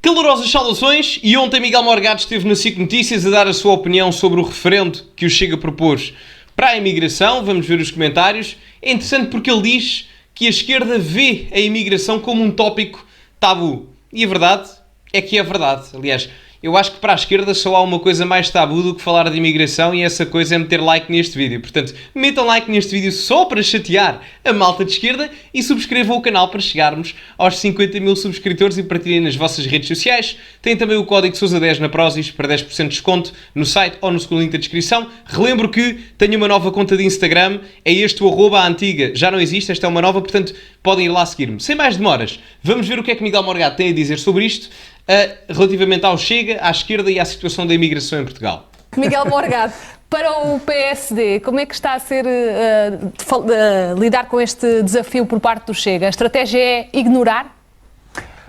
Calorosas saudações, e ontem Miguel Morgado esteve na SIC Notícias a dar a sua opinião sobre o referendo que o Chega propôs para a imigração. Vamos ver os comentários. É interessante porque ele diz que a esquerda vê a imigração como um tópico tabu. E a verdade é que é verdade. Aliás, eu acho que para a esquerda só há uma coisa mais tabu do que falar de imigração, e essa coisa é meter like neste vídeo. Portanto, metam like neste vídeo só para chatear a malta de esquerda e subscrevam o canal para chegarmos aos 50 mil subscritores e partilhem nas vossas redes sociais. Tem também o código Sousa10 na Prozis para 10% de desconto no site ou no segundo link da descrição. Relembro que tenho uma nova conta de Instagram, é este o arroba, a antiga já não existe, esta é uma nova, portanto podem ir lá seguir-me. Sem mais demoras, vamos ver o que é que Miguel Morgado tem a dizer sobre isto, relativamente ao Chega, à esquerda e à situação da imigração em Portugal. Miguel Morgado, para o PSD, como é que está a ser lidar com este desafio por parte do Chega? A estratégia é ignorar?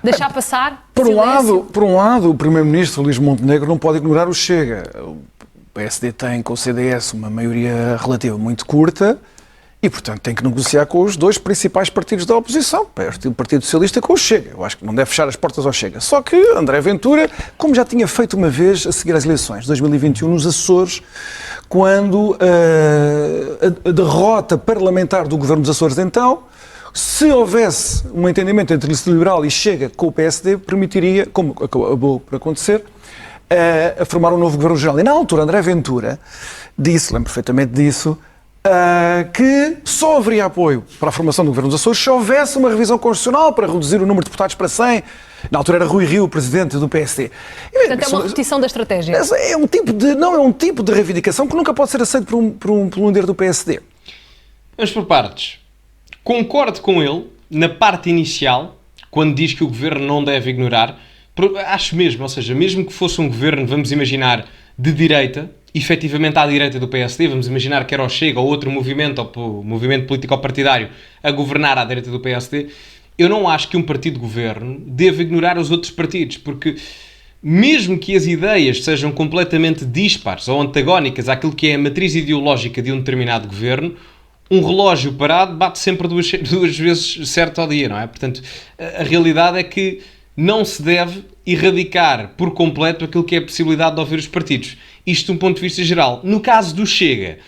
Deixar passar? Por um lado, o Primeiro-Ministro Luís Montenegro não pode ignorar o Chega. O PSD tem com o CDS uma maioria relativa muito curta e, portanto, tem que negociar com os dois principais partidos da oposição, o Partido Socialista com o Chega. Eu acho que não deve fechar as portas ao Chega. Só que André Ventura, como já tinha feito uma vez a seguir às eleições de 2021 nos Açores, quando a derrota parlamentar do governo dos Açores então, se houvesse um entendimento entre Iniciativa Liberal e Chega com o PSD, permitiria, como acabou por acontecer, a formar um novo governo regional. E na altura André Ventura disse, lembro perfeitamente disso, que só haveria apoio para a formação do Governo dos Açores se houvesse uma revisão constitucional para reduzir o número de deputados para 100. Na altura era Rui Rio, o presidente do PSD. Portanto, é uma repetição da estratégia. É um tipo de reivindicação que nunca pode ser aceito por um líder do PSD. Vamos por partes. Concordo com ele na parte inicial, quando diz que o governo não deve ignorar. Acho mesmo, ou seja, mesmo que fosse um governo, vamos imaginar, de direita, efetivamente à direita do PSD, vamos imaginar que era o Chega ou outro movimento, ou movimento político ou partidário, a governar à direita do PSD, eu não acho que um partido de governo deva ignorar os outros partidos, porque mesmo que as ideias sejam completamente dispares ou antagónicas àquilo que é a matriz ideológica de um determinado governo, um relógio parado bate sempre duas vezes certo ao dia, não é? Portanto, a realidade é que não se deve erradicar por completo aquilo que é a possibilidade de ouvir os partidos. Isto de um ponto de vista geral. No caso do Chega,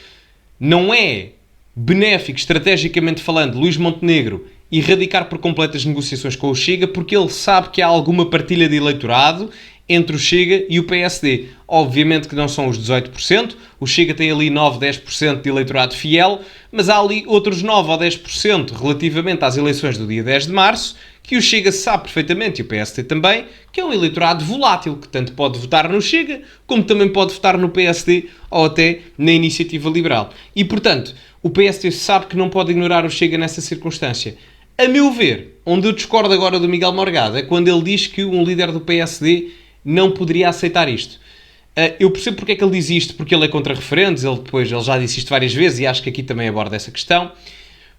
não é benéfico, estrategicamente falando, Luís Montenegro erradicar por completo as negociações com o Chega, porque ele sabe que há alguma partilha de eleitorado entre o Chega e o PSD. Obviamente que não são os 18%, o Chega tem ali 9, 10% de eleitorado fiel, mas há ali outros 9 ou 10% relativamente às eleições do dia 10 de março, que o Chega sabe perfeitamente, e o PSD também, que é um eleitorado volátil, que tanto pode votar no Chega, como também pode votar no PSD ou até na Iniciativa Liberal. E, portanto, o PSD sabe que não pode ignorar o Chega nessa circunstância. A meu ver, onde eu discordo agora do Miguel Morgado, é quando ele diz que um líder do PSD não poderia aceitar isto. Eu percebo porque é que ele diz isto, porque ele é contra referendos, ele já disse isto várias vezes e acho que aqui também aborda essa questão,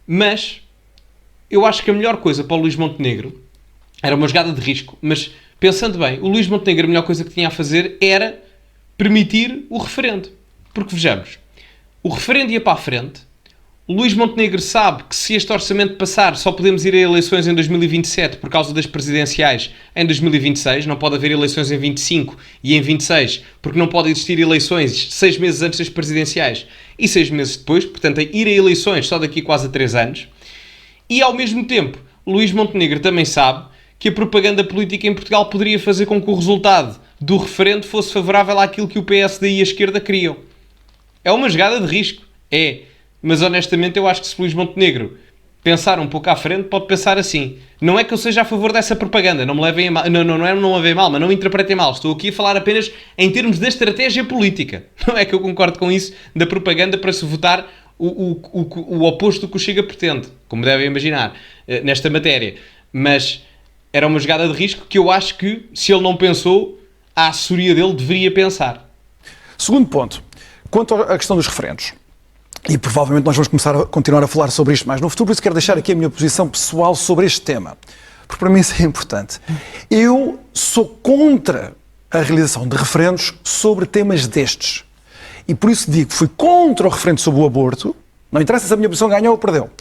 mas eu acho que a melhor coisa para o Luís Montenegro era uma jogada de risco, mas pensando bem, o Luís Montenegro a melhor coisa que tinha a fazer era permitir o referendo. Porque vejamos, o referendo ia para a frente, o Luís Montenegro sabe que se este orçamento passar só podemos ir a eleições em 2027 por causa das presidenciais em 2026, não pode haver eleições em 25 e em 26 porque não pode existir eleições 6 meses antes das presidenciais e 6 meses depois, portanto é ir a eleições só daqui quase a 3 anos. E ao mesmo tempo, Luís Montenegro também sabe que a propaganda política em Portugal poderia fazer com que o resultado do referendo fosse favorável àquilo que o PSD e a esquerda queriam. É uma jogada de risco, mas honestamente eu acho que se Luís Montenegro pensar um pouco à frente, pode pensar assim. Não é que eu seja a favor dessa propaganda, não me levem a mal, não levem mal, mas não me interpretem mal. Estou aqui a falar apenas em termos da estratégia política. Não é que eu concordo com isso, da propaganda para se votar o oposto do que o Chega pretende, como devem imaginar, nesta matéria. Mas era uma jogada de risco que eu acho que, se ele não pensou, a assessoria dele deveria pensar. Segundo ponto, quanto à questão dos referendos. E provavelmente nós vamos continuar a falar sobre isto mais no futuro, por isso quero deixar aqui a minha posição pessoal sobre este tema, porque para mim isso é importante. Eu sou contra a realização de referendos sobre temas destes. E por isso digo, fui contra o referendo sobre o aborto, não interessa se a minha posição ganhou ou perdeu.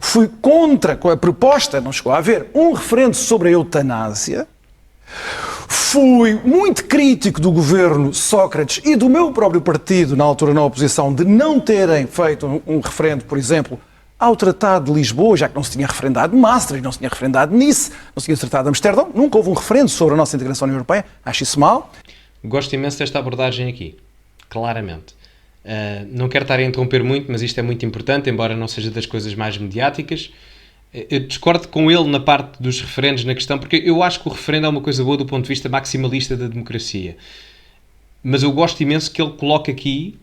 Fui contra, com a proposta, não chegou a haver, um referendo sobre a eutanásia. fui muito crítico do governo Sócrates e do meu próprio partido, na altura na oposição, de não terem feito um referendo, por exemplo, ao Tratado de Lisboa, já que não se tinha referendado Maastricht, não se tinha referendado Nice, não se tinha tratado de Amsterdão, nunca houve um referendo sobre a nossa integração na União Europeia, acho isso mal. Gosto imenso desta abordagem aqui, claramente. Não quero estar a interromper muito, mas isto é muito importante, embora não seja das coisas mais mediáticas. Eu discordo com ele na parte dos referendos na questão, porque eu acho que o referendo é uma coisa boa do ponto de vista maximalista da democracia. Mas eu gosto imenso que ele coloque aqui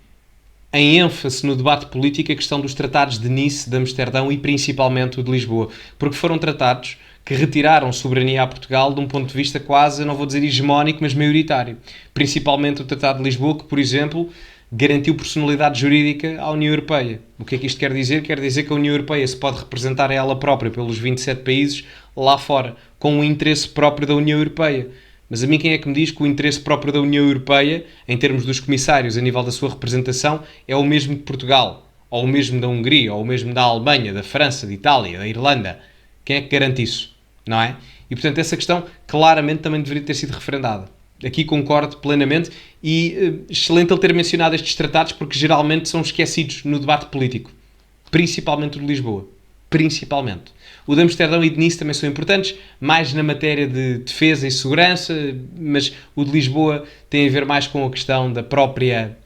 em ênfase no debate político a questão dos tratados de Nice, de Amsterdão e principalmente o de Lisboa, porque foram tratados que retiraram soberania a Portugal de um ponto de vista quase, não vou dizer hegemónico, mas maioritário. Principalmente o Tratado de Lisboa, que, por exemplo, garantiu personalidade jurídica à União Europeia. O que é que isto quer dizer? Quer dizer que a União Europeia se pode representar a ela própria pelos 27 países lá fora, com o interesse próprio da União Europeia. Mas a mim quem é que me diz que o interesse próprio da União Europeia, em termos dos comissários, a nível da sua representação, é o mesmo de Portugal, ou o mesmo da Hungria, ou o mesmo da Alemanha, da França, da Itália, da Irlanda? Quem é que garante isso? Não é? E, portanto, essa questão claramente também deveria ter sido referendada. Aqui concordo plenamente e excelente ele ter mencionado estes tratados porque geralmente são esquecidos no debate político. Principalmente o de Lisboa. Principalmente. O de Amsterdão e de Nice também são importantes, mais na matéria de defesa e segurança, mas o de Lisboa tem a ver mais com a questão da própria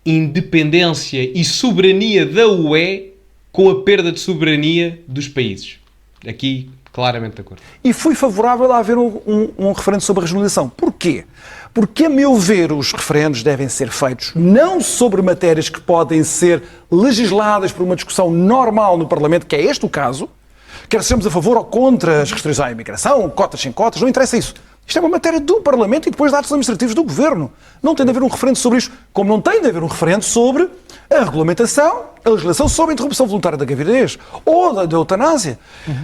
independência e soberania da UE com a perda de soberania dos países. Aqui, claramente de acordo. E fui favorável a haver um referendo sobre a regionalização. Porquê? Porque, a meu ver, os referendos devem ser feitos não sobre matérias que podem ser legisladas por uma discussão normal no Parlamento, que é este o caso, quer sejamos a favor ou contra as restrições à imigração, cotas sem cotas, não interessa isso. Isto é uma matéria do Parlamento e depois de atos administrativos do Governo. Não tem de haver um referendo sobre isto, como não tem de haver um referendo sobre a regulamentação, a legislação sobre a interrupção voluntária da gravidez ou da eutanásia.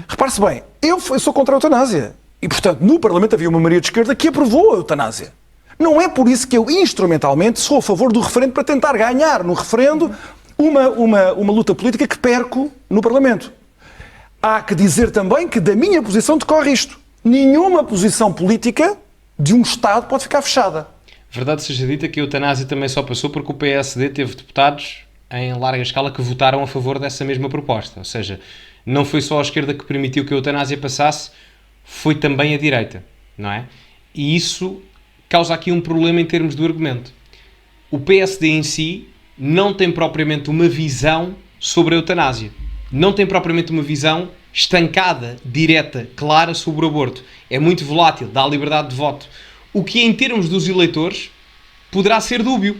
Repare-se bem, eu sou contra a eutanásia e, portanto, no Parlamento havia uma maioria de esquerda que aprovou a eutanásia. Não é por isso que eu, instrumentalmente, sou a favor do referendo para tentar ganhar no referendo uma luta política que perco no Parlamento. Há que dizer também que da minha posição decorre isto. Nenhuma posição política de um Estado pode ficar fechada. Verdade seja dita que a eutanásia também só passou porque o PSD teve deputados em larga escala que votaram a favor dessa mesma proposta. Ou seja, não foi só a esquerda que permitiu que a eutanásia passasse, foi também a direita, não é? E isso causa aqui um problema em termos do argumento. O PSD em si não tem propriamente uma visão sobre a eutanásia. Não tem propriamente uma visão estancada, direta, clara sobre o aborto. É muito volátil, dá liberdade de voto. O que em termos dos eleitores poderá ser dúbio.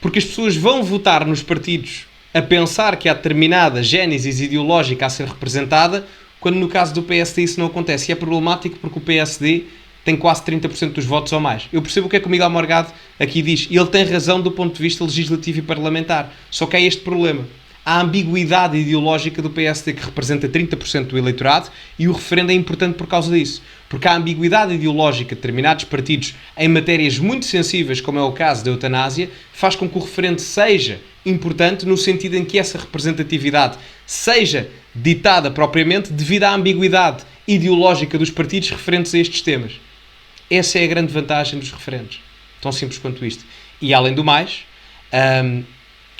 Porque as pessoas vão votar nos partidos a pensar que há determinada gênesis ideológica a ser representada, quando no caso do PSD isso não acontece. E é problemático porque o PSD tem quase 30% dos votos ou mais. Eu percebo o que é que o Miguel Morgado aqui diz. E ele tem razão do ponto de vista legislativo e parlamentar. Só que há este problema. A ambiguidade ideológica do PSD que representa 30% do eleitorado e o referendo é importante por causa disso. Porque a ambiguidade ideológica de determinados partidos em matérias muito sensíveis, como é o caso da eutanásia, faz com que o referendo seja importante no sentido em que essa representatividade seja ditada propriamente devido à ambiguidade ideológica dos partidos referentes a estes temas. Essa é a grande vantagem dos referendos. Tão simples quanto isto. E além do mais,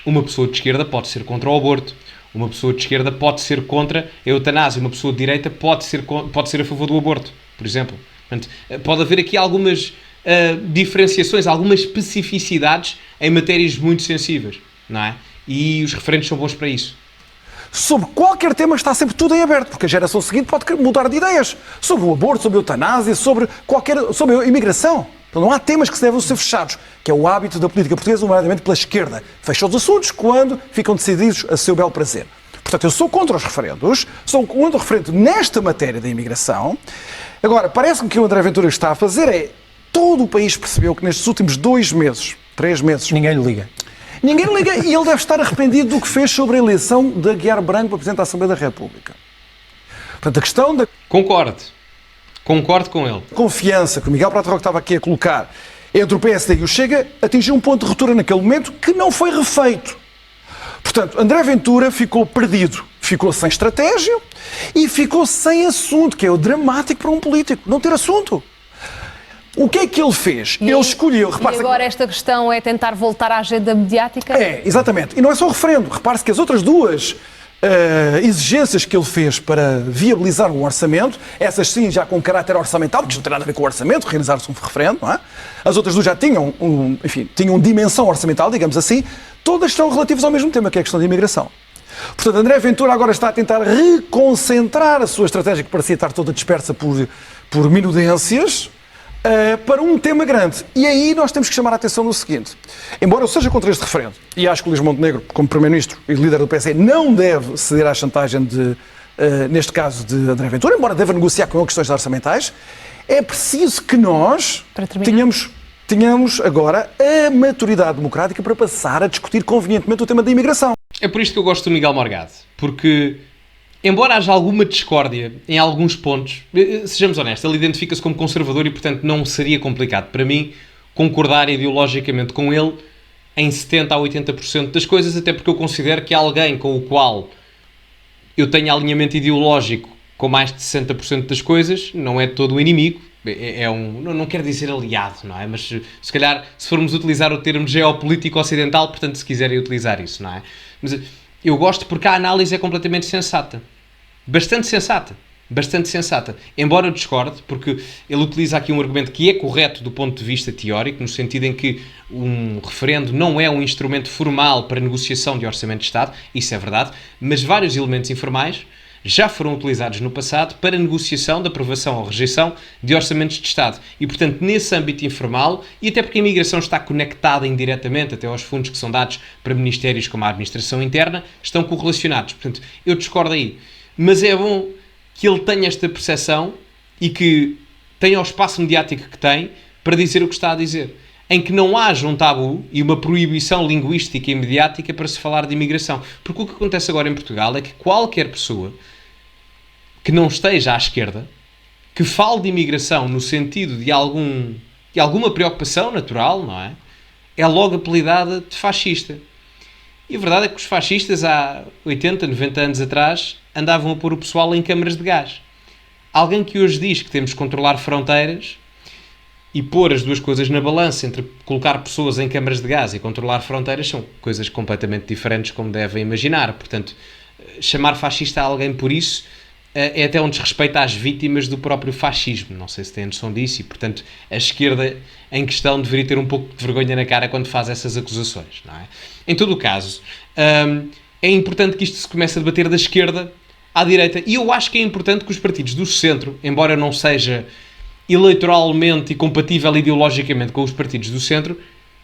uma pessoa de esquerda pode ser contra o aborto, uma pessoa de esquerda pode ser contra a eutanásia, uma pessoa de direita pode ser a favor do aborto, por exemplo. Portanto, pode haver aqui algumas diferenciações, algumas especificidades em matérias muito sensíveis, não é? E os referendos são bons para isso. Sobre qualquer tema está sempre tudo em aberto, porque a geração seguinte pode mudar de ideias. Sobre o aborto, sobre a eutanásia, sobre a imigração. Então não há temas que devem ser fechados, que é o hábito da política portuguesa, nomeadamente pela esquerda. Fecha os assuntos quando ficam decididos a seu belo prazer. Portanto, eu sou contra os referendos, sou contra o referendo nesta matéria da imigração. Agora, parece-me que o André Ventura está a fazer é... Todo o país percebeu que nestes últimos 2 meses, 3 meses... Ninguém lhe liga. Ninguém lhe liga e ele deve estar arrependido do que fez sobre a eleição de Aguiar Branco para Presidente da Assembleia da República. Portanto, a questão da... Concordo com ele. Confiança que o Miguel Prata Roque estava aqui a colocar entre o PSD e o Chega atingiu um ponto de ruptura naquele momento que não foi refeito. Portanto, André Ventura ficou perdido, ficou sem estratégia e ficou sem assunto, que é o dramático para um político, não ter assunto. O que é que ele fez? Ele escolheu, repare-se... E agora esta questão é tentar voltar à agenda mediática? É, exatamente. E não é só o referendo. Repare-se que as outras duas exigências que ele fez para viabilizar um orçamento, essas sim já com caráter orçamental, porque isto não tem nada a ver com o orçamento, realizar-se um referendo, não é? As outras duas já tinham, tinham dimensão orçamental, digamos assim, todas são relativas ao mesmo tema, que é a questão da imigração. Portanto, André Ventura agora está a tentar reconcentrar a sua estratégia, que parecia estar toda dispersa por minudências, para um tema grande. E aí nós temos que chamar a atenção no seguinte: embora eu seja contra este referendo, e acho que o Luís Montenegro, como Primeiro-Ministro e líder do PSD, não deve ceder à chantagem neste caso de André Ventura, embora deva negociar com ele questões orçamentais, é preciso que nós tenhamos agora a maturidade democrática para passar a discutir convenientemente o tema da imigração. É por isto que eu gosto do Miguel Morgado, porque, embora haja alguma discórdia em alguns pontos, sejamos honestos, ele identifica-se como conservador e, portanto, não seria complicado para mim concordar ideologicamente com ele em 70% a 80% das coisas, até porque eu considero que alguém com o qual eu tenho alinhamento ideológico com mais de 60% das coisas não é todo o inimigo, não quero dizer aliado, não é? Mas se calhar, se formos utilizar o termo geopolítico ocidental, portanto, se quiserem utilizar isso, não é? Mas eu gosto porque a análise é completamente sensata. Bastante sensata. Embora eu discorde, porque ele utiliza aqui um argumento que é correto do ponto de vista teórico, no sentido em que um referendo não é um instrumento formal para negociação de orçamento de Estado, isso é verdade, mas vários elementos informais já foram utilizados no passado para negociação de aprovação ou rejeição de orçamentos de Estado. E, portanto, nesse âmbito informal, e até porque a imigração está conectada indiretamente até aos fundos que são dados para ministérios como a administração interna, estão correlacionados. Portanto, eu discordo aí. Mas é bom que ele tenha esta percepção e que tenha o espaço mediático que tem para dizer o que está a dizer. Em que não haja um tabu e uma proibição linguística e mediática para se falar de imigração. Porque o que acontece agora em Portugal é que qualquer pessoa que não esteja à esquerda, que fale de imigração no sentido de alguma preocupação natural, não é? É logo apelidada de fascista. E a verdade é que os fascistas há 80, 90 anos atrás andavam a pôr o pessoal em câmaras de gás. Alguém que hoje diz que temos que controlar fronteiras e pôr as duas coisas na balança entre colocar pessoas em câmaras de gás e controlar fronteiras são coisas completamente diferentes, como devem imaginar. Portanto, chamar fascista a alguém por isso é até um desrespeito às vítimas do próprio fascismo. Não sei se têm noção disso e, portanto, a esquerda em questão deveria ter um pouco de vergonha na cara quando faz essas acusações, não é? Em todo o caso, é importante que isto se comece a debater da esquerda à direita. E eu acho que é importante que os partidos do centro, embora não seja eleitoralmente e compatível ideologicamente com os partidos do centro,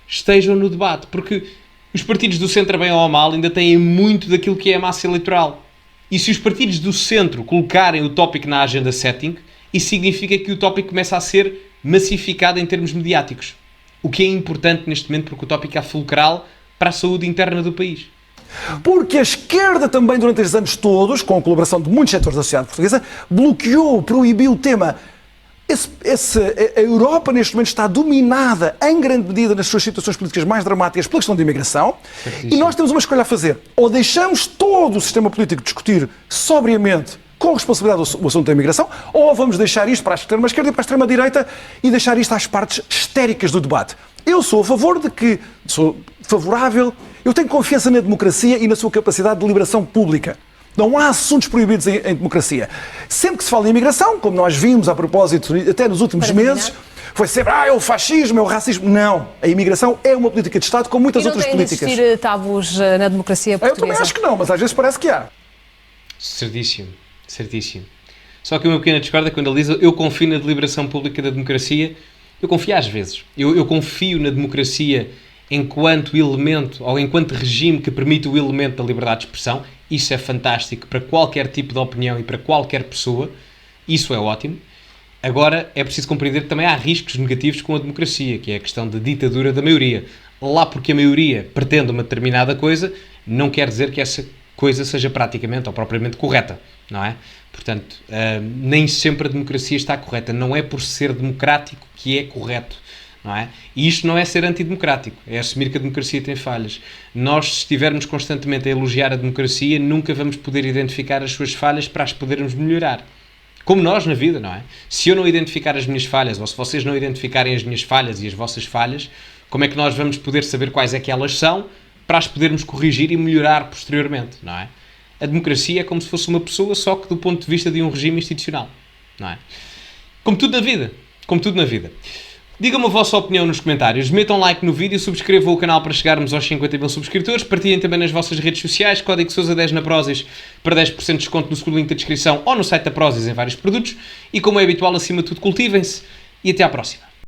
estejam no debate. Porque os partidos do centro, bem ou mal, ainda têm muito daquilo que é a massa eleitoral. E se os partidos do centro colocarem o tópico na agenda setting, isso significa que o tópico começa a ser massificado em termos mediáticos. O que é importante neste momento, porque o tópico é fulcral para a saúde interna do país. Porque a esquerda também, durante estes anos todos, com a colaboração de muitos setores da sociedade portuguesa, bloqueou, proibiu o tema. A Europa, neste momento, está dominada, em grande medida, nas suas situações políticas mais dramáticas, pela questão da imigração. Certíssimo. E nós temos uma escolha a fazer. Ou deixamos todo o sistema político discutir sobriamente, com responsabilidade, o assunto da imigração, ou vamos deixar isto para a extrema-esquerda e para a extrema-direita e deixar isto às partes histéricas do debate. Eu sou a favor sou favorável, eu tenho confiança na democracia e na sua capacidade de deliberação pública. Não há assuntos proibidos em democracia. Sempre que se fala em imigração, como nós vimos a propósito, até nos últimos meses, foi sempre, é o fascismo, é o racismo. Não. A imigração é uma política de Estado como muitas outras políticas. Não tem de existir tabus na democracia portuguesa? Eu também acho que não, mas às vezes parece que há. Certíssimo. Só que uma pequena discorda quando ele diz eu confio na deliberação pública da democracia. Eu confio às vezes. Eu confio na democracia enquanto elemento, ou enquanto regime que permite o elemento da liberdade de expressão. Isso é fantástico para qualquer tipo de opinião e para qualquer pessoa. Isso é ótimo. Agora, é preciso compreender que também há riscos negativos com a democracia, que é a questão da ditadura da maioria. Lá porque a maioria pretende uma determinada coisa, não quer dizer que essa coisa seja praticamente ou propriamente correta, não é? Portanto, nem sempre a democracia está correta. Não é por ser democrático que é correto. Não é? E isto não é ser antidemocrático, é assumir que a democracia tem falhas. Nós, se estivermos constantemente a elogiar a democracia, nunca vamos poder identificar as suas falhas para as podermos melhorar. Como nós na vida, não é? Se eu não identificar as minhas falhas, ou se vocês não identificarem as minhas falhas e as vossas falhas, como é que nós vamos poder saber quais é que elas são para as podermos corrigir e melhorar posteriormente, não é? A democracia é como se fosse uma pessoa, só que do ponto de vista de um regime institucional, não é? Como tudo na vida. Como tudo na vida. Digam-me a vossa opinião nos comentários, metam like no vídeo, subscrevam o canal para chegarmos aos 50 mil subscritores, partilhem também nas vossas redes sociais, código Sousa10 na Prozis para 10% de desconto no segundo link da descrição ou no site da Prozis em vários produtos, e como é habitual, acima de tudo, cultivem-se e até à próxima.